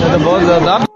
Это बहुत ज्यादा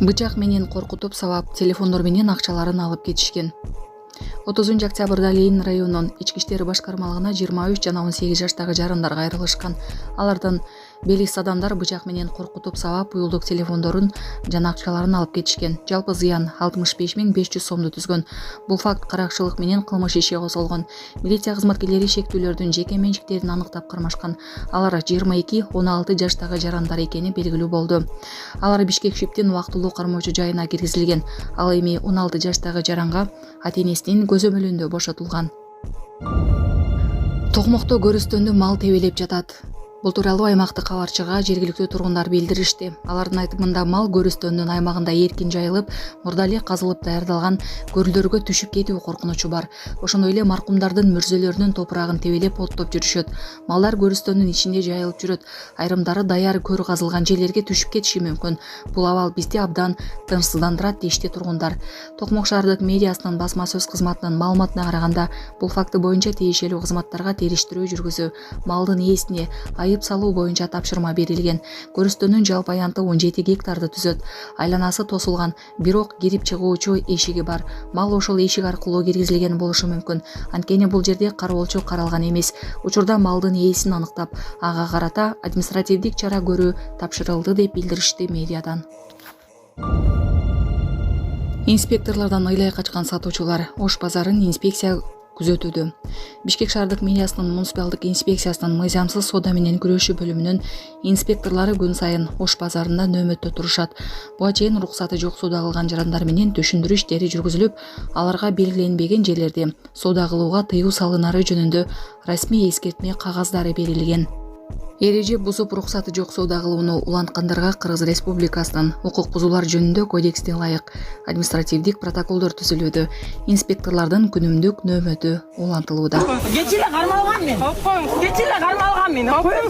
Бычак менен коркутуп сабап, телефондор менен акчаларын алып кетишкен. 30 октябрда Ленин районунун ички иштер башкармалыгына 23 жана 18 жаштагы жарандар кайрылышкан. Алардан белгисиз адамдар бычак менен коркутуп сабап, уюлдук телефондорун жана акчаларын алып кетишкен. Жалпы зыян 65.500 сомду түзгөн. Бул факт каракчылык менен кылмыш иши козголгон. Милиция кызматкерлери шектүүлөрдүн жеке менчиктерин аныктап кармашкан. Алар 22-16 жаштагы жарандар экени белгилүү болду. Алар Бишкек ШИПтин убактылуу кармоочу жайына киргизилген. Ал эми 16 жаштагы жаранга ата-энесинин көзөмөлүндө бошотулган. Токмокто көрүстөндө мал тебелеп жатат. Бул тууралуу аймактык кабарчыга жергиликтүү тургундар билдиришти. Алардын айтымында мал көрүстөндүн аймагында эркин жайылып, мурда эле казылып даярдалган көрүлөргө түшүп кетүү коркунучу бар. Ошондой эле маркумдардын мүрзөлөрүнүн топурагын тебелеп оттоп жүрүшөт. Малдар көрүстөндүн ичинде жайылып жүрөт. Айрымдары даяр көр казылган жерлерге түшүп кетиши мүмкүн. Бул абал бизди абдан тынчсыздандырат дешти тургундар. Токмок шаардык медиасынын басма сөз кызматынын маалыматына караганда, бул факты боюнча тиешелүү кызматтарга териштирүү жүргүзүү, малдын ээсине айып салуу боюнча тапшырма берилген. Көрүстөндүн жалпы аянты 17 гектарды түзөт. Айланасы тосулган, бирок кирип чыгуучу эшиги бар. Мал ошол эшик аркылуу киргизилген болушу мүмкүн. Анткени бул жерде кароолчу каралган эмес. Учурда малдын ээсин аныктап, ага карата административдик чара көрүү тапшырылды деп билдиришти медиадан. Инспекторлордон ыйлай качкан сатуучулар Ош базарын инспекция күзөтүүдө. Бишкек шаардык мэриясынын муниципалдык инспекциясынын мыйзамсыз соода менен күрөшүү бөлүмүнүн инспекторлору күн сайын Ош базарында нөөмөттө турушат. Буга чейин уруксаты жок соода кылган жарандар менен түшүндүрүү иштери жүргүзүлүп, аларга белгиленбеген жерлерде соода кылууга тыюу салынары жөнүндө расмий эскертме кагаздары берилген. Эреже бузуп уруксаты жок соода кылууну уланткандарга Кыргыз Республикасынын укук бузуулар жөнүндө кодексине ылайык административдик протоколдор түзүлүүдө. Инспекторлордун күнүмдүк нөөмөтү улантылууда. Кечире кармалган мен. Кечире кармалган мен.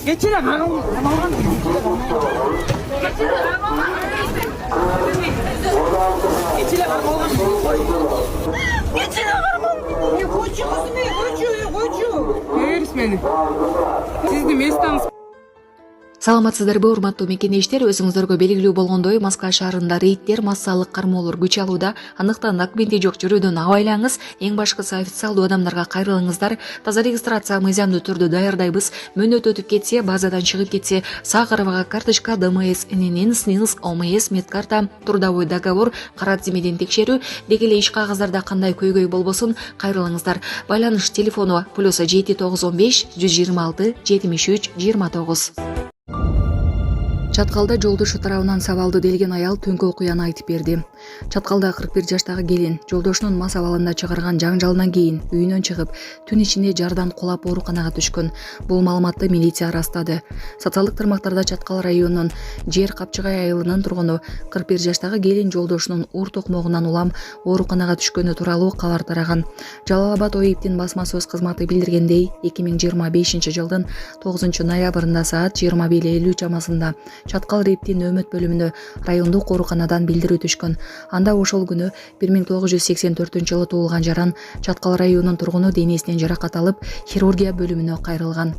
Кечире кармалган. Кечире кармалган. Кечире кармалган. Мен койчу кызым, койчу. Берис мени. Сизди местаңыз. Саламатсыздарбы, урматтуу мекендештер, өзүңүздөргө белгилүү болгондой, Москва шаарында рейдтер, массалык кармоолор күч алууда. Андыктан документи жок жүрүүдөн абайлаңыз. Эң башкысы официалдуу адамдарга кайрылыңыздар. Таза регистрация мыйзамдуу түрдө даярдайбыз. Мөөнөт өтүп кетсе, базадан чыгып кетсе, саа карабага карточка, ДМС, ННН, СНИЛС, ОМС, медкарта, трудовой договор, карат зимеден текшерүү, деги эле иш кагаздарда кандай көйгөй болбосун кайрылыңыздар. Байланыш телефону +7 915 126 73 29. Чаткалда жолдошу тарабынан сабалды делген аял түнкү окуяны айтып берди. Чаткалда 41 жаштагы келин жолдошунун мас абалында чыгарган жаңжалынан кийин үйүнөн чыгып, түн ичинде жардан кулап ооруканага түшкөн. Бул маалыматты милиция ырастады. Социалдык тармактарда Чаткал районунун Жер Капчыгай айылынын тургуну 41 жаштагы келин жолдошунун уур токмогунан улам ооруканага түшкөнү тууралуу кабар тараган. Жалал Абад ОИБтин басма сөз кызматы билдиргендей, 2025 жылдын 9 ноябрында саат 21:50 чамасында Чаткал рейптин нөөмөт бөлүмүнө райондук ооруканадан билдирүү түшкөн. Анда ошол күнү 1984 туулган жаран Чаткал районунун тургуну денесинен жаракат алып, хирургия бөлүмүнө кайрылган.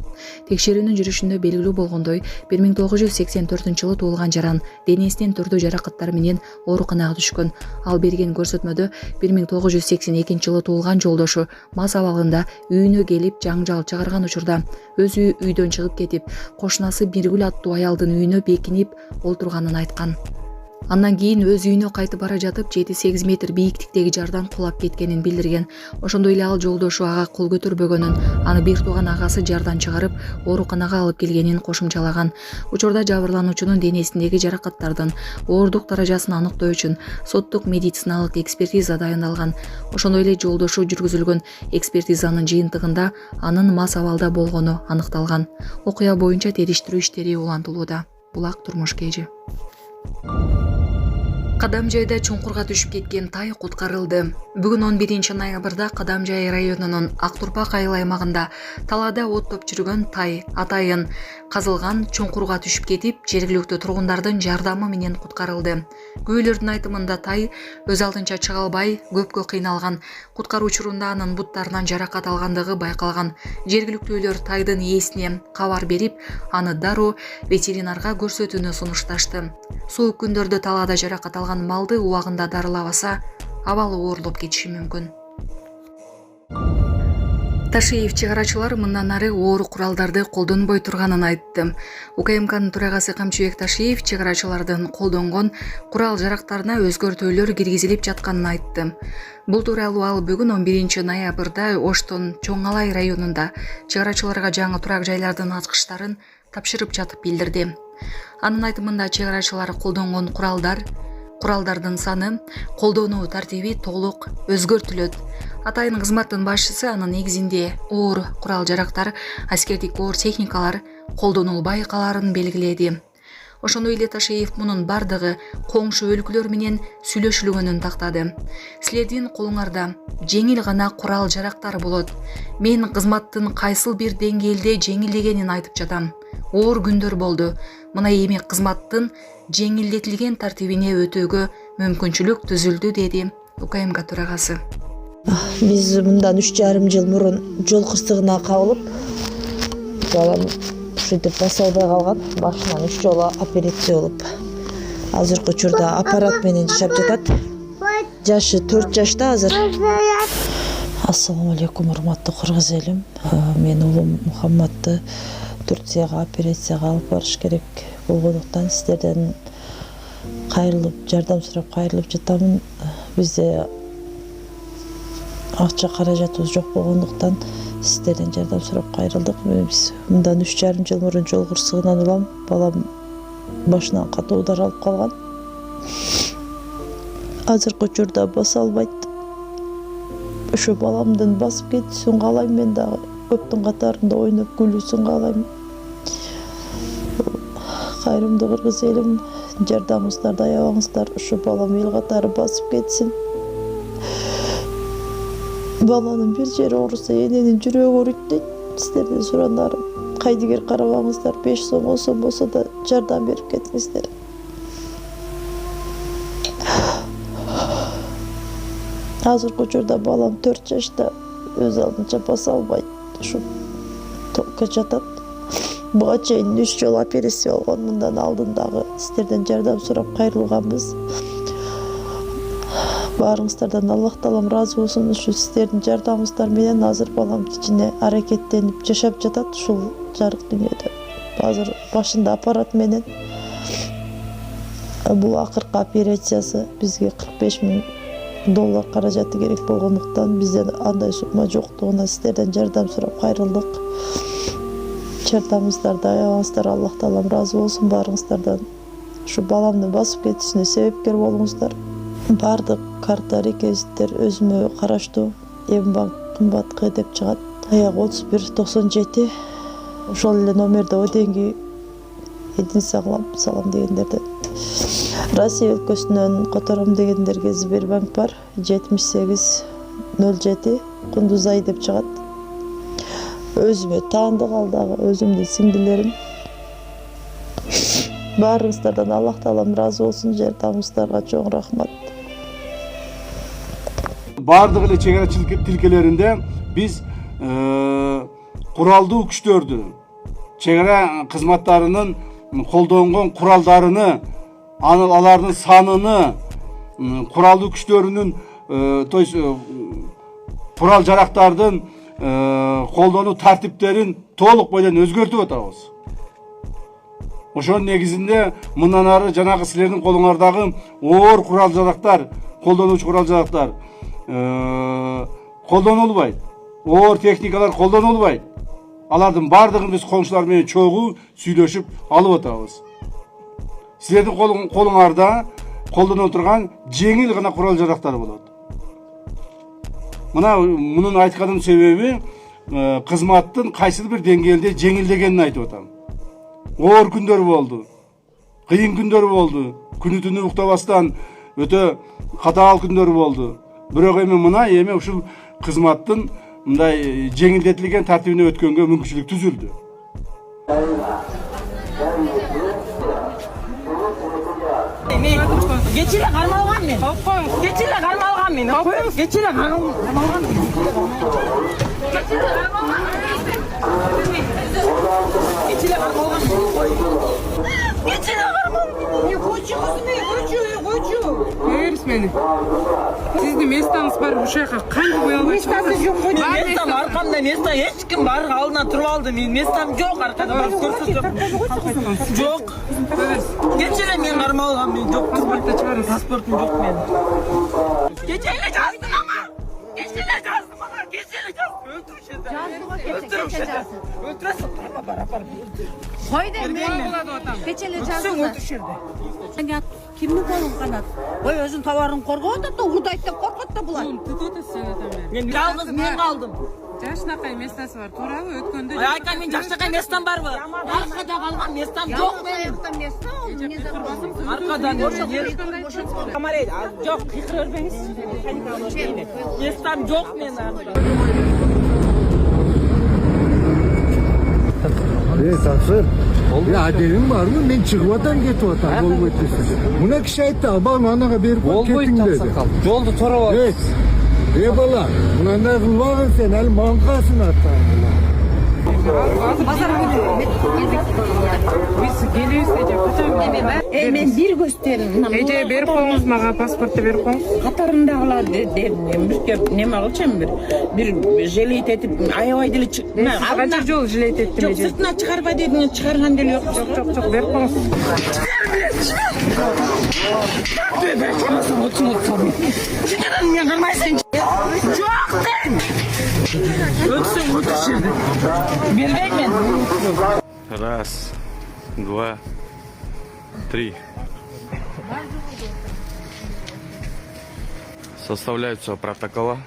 Текшерүүнүн жүрүшүндө белгилүү болгондой, 1984 туулган жаран денесинен түрдүү жаракаттар менен ооруканага түшкөн. Ал берген көрсөтмөдө 1982 туулган жолдошу мас абалында үйүнө келип жаңжал чыгарган учурда өзү үйдөн чыгып кетип, кошунасы Биргүл аттуу аялдын үйүнө бекинип олтурганын айткан. Андан кийин өз үйүнө кайтып бара жатып 7-8 метр бийиктиктеги жардан кулап кеткенин билдирген. Ошондой эле ал жолдошу ага кол көтөрбөгөнүн, аны бир тууган агасы жардан чыгарып, ооруканага алып келгенин кошумчалаган. Учурда жабырлануучунун денесиндеги жаракаттардын оорундук даражасын аныктоо үчүн соттук медициналык экспертиза дайындалган. Ошондой эле жолдошу жүргүзүлгөн экспертизанын жыйынтыгында анын мас абалда болгону аныкталган. Окуя боюнча териштирүү иштери улантылууда. Булак турмуш кежи. Кадамжайда чуңкурга түшүп кеткен тай куткарылды. Бүгүн 11 ноябрда Кадамжай районунун Актурпак айыл аймагында талаада оттоп жүргөн тай атайын казылган чуңкурга түшүп кетип, жергиликтүү тургундардын жардамы менен куткарылды. Күбөлөрдүн айтымында тай өз алдынча чыга албай, көпкө кыйналган. Куткаруу учурунда анын буттарынан жаракат алгандыгы байкалган. Жергиликтүүлөр тайдын ээсине кабар берип, аны дароо ветеринарга көрсөтүүнү сунушташты. Суук күндөрдө талаада жаракат алган малды убагында дарылабаса, абалы оорлоп кетиши мүмкүн. Ташиев чыгарачылар мындан ары оор куралдарды колдонбой турганын айтты. УКМКнын төрагасы Камчыбек Ташиев чыгарачылардын колдонгон курал жарактарына өзгөртүүлөр киргизилип жатканын айтты. Бул тууралуу ал бүгүн 11 ноябрда Оштон Чоң Алай районунда чыгарачыларга жаңы турак жайлардын ачкычтарын тапшырып жатып билдирди. Анын айтымында чыгарачылар колдонгон куралдардын саны, колдонуу тартиби толук өзгөртүлөт. Атайын кызматтын башчысы анын негизинде оор курал жарактар, аскердик оор техникалар колдонулбай каларын белгиледи. Ошондой эле Ташиев мунун бардыгы коңшу өлкөлөр менен сүйлөшүлгөнүн тактады. Силердин колуңарда жеңил гана курал жарактар болот. Мен кызматтын кайсыл бир деңгээлде жеңилдегенин айтып жатам. Оор күндөр болду. Мына эми кызматтын жеңилдетилген тартибине өтөөгө мүмкүнчүлүк түзүлдү, деди УКМК төрагасы. Биз мындан 3,5 жыл мурун жол кырсыгына кабылып, балам ушинтип баса албай калган. Башынан 3 жолу операция болуп, азыркы учурда аппарат менен жашап жатат. Жашы 4 жашта азыр. Ассаламу алейкум, урматтуу кыргыз элим. Мен уулум Мухаммадты Турцияга операцияга алып барыш керек болгондуктан сиздерден кайрылып, жардам сурап кайрылып жатамын. Бизде акча каражатыбыз жок болгондуктан сиздерден жардам сурап кайрылдык. Биз мындан 3,5 жыл мурун жол кырсыгынан улам. Балам башынан катуу удар алып калган. Азыркы учурда баса албайт. Ошо баламдын басып кетүүсүн каалайм, мен дагы көптүн катарында ойноп күлүүсүн каалайм. Кайрымдуу кыргыз элим, жардамыңыздарды аябаңыздар. Ошо балам эл катары басып кетсин. Баланын бир жери ооруса, эненин жүрөгү ооруйт дейт. Сиздерден суранарым, кайдыгер карабаңыздар, 5 сом 10 сом болсо да жардам берип кетиңиздер. Азыркы учурда балам 4 жашта, өз алдынча баса албайт. Ушу токко жатат. Буга чейин 3 жолу операция болгон. Мындан алдын дагы сиздерден жардам сурап кайрылганбыз. Баарыңыздардан Аллах таалам ыраазы болсун. Ушу сиздердин жардамыңыздар менен азыр балам кичине аракеттенип жашап жатат ушул жарык дүйнөдө. Азыр башында аппарат менен. Бул акыркы операциясы бизге $45,000 каражаты керек болгондуктан бизден андай сумма жоктугуна сиздерден жардам сурап кайрылдык. Жардамыңыздарды аябаңыздар, Аллах таалам ыраазы болсун баарыңыздардан. Ушу баламдын басып кетүүсүнө себепкер болуңуздар. Бардык карта реквизиттер өзүмө караштуу. Эмбанк кымбат деп чыгат. Аяк 3197. Ошол эле номерде оденги Эдин салам дегендерде. Россия өлкөсүнөн котором дегендерге Сбербанк бар. 7807 Кундузай деп чыгат. Өзүмө таандык ал дагы өзүмдүн сиңдилерим. Баарыңыздардан Аллах таалам ыраазы болсун, жардамыңыздарга чоң рахмат. Бардык эле чегарачылык тилкелеринде биз куралдуу күчтөрдү, чегара кызматтарынын колдонгон куралдарыны, алардын саныны, куралдуу күчтөрүнүн, то есть курал жарактардын колдонуу тартиптерин толук бойдон өзгөртүп атабыз. Ошонун негизинде мындан ары жанагы силердин колуңардагы оор курал жарактар, колдонуучу курал жарактар колдонулбайт. Оор техникалар колдонулбайт. Алардын бардыгын биз коңшулар менен чогуу сүйлөшүп алып атабыз. Силердин колуңарда колдоно турган жеңил гана курал жарактар болот. Мунун айтканын себеби кызматтын кайсыл бир деңгээлде жеңилдегенин айтып атам. Оор күндөр болду, кыйын күндөр болду. Күнү түнү уктабастан өтө катаал күндөр болду. Бирок эми мына эми ушул кызматтын мындай жеңилдетилген тартибине өткөнгө мүмкүнчүлүк түзүлдү. Geçile karmalgan men. Geçile karmalgan men. Geçile karmalgan men. Geçile karmalgan men. Geçile karmalgan. Ne koçu kızım ne koçu. Беріс мені. Сіздің местаңыз бар бұл жаққа қанды қоя албай шығасыз? Местам арқамда места ешкім бар алдына тұрып алды. Мен местам жоқ арқада барып көрсетіп. Жоқ. Geçile мен кармалган мен жоқ. Паспортты шығарыңыз. Паспортым жоқ мен. Geçile жаздым ama. Geçile жаздым ama. Geçile жаздым. Öldürüşеді. Öldürесің. Апар. Қойды мен болады отам. кечеле Сен жазды. öldürüşеді. Кімнің қолын қанат? Ой, өзің тауарын қорғап отыр да, урдайды деп қорқыт да бұлар. Тұтыты сен атам Мен жалғыз мен қалдым. Жашнақай местасы бар. Туралы өткенде. Айка мен жашнақай местам бар бі? Арқада қалған местам жоқ. Арқадан Камарейді, жоқ, қиқыр өрбеңіз. Местам жоқ мен Taqsir. Ya adelim var mı? Ben çıkmadan getip bol ötesi. Buna kişi aytdı, "Bana anaga berip ketting" dedi. Жолду туруп ал. Evet. Bala, bundan kılbağın sen el mankasın hatta. Біз келесіз де қашан Мен бір көстерін. Эже беріп қойыңыз маған паспортты беріп қойыңыз. Қатарындағылар неме қылчам бір желейт етіп аябай деле Қанша жол жилет еттім жоқ эже. сыртына шығарба дедіңіз шығарған деле жоқ Жоқ, беріп қойыңыз. мен қырмайсың. Жоқ ден. Өтсің өтішеді. Бербеймен. Раз, два, три. Составляются протокола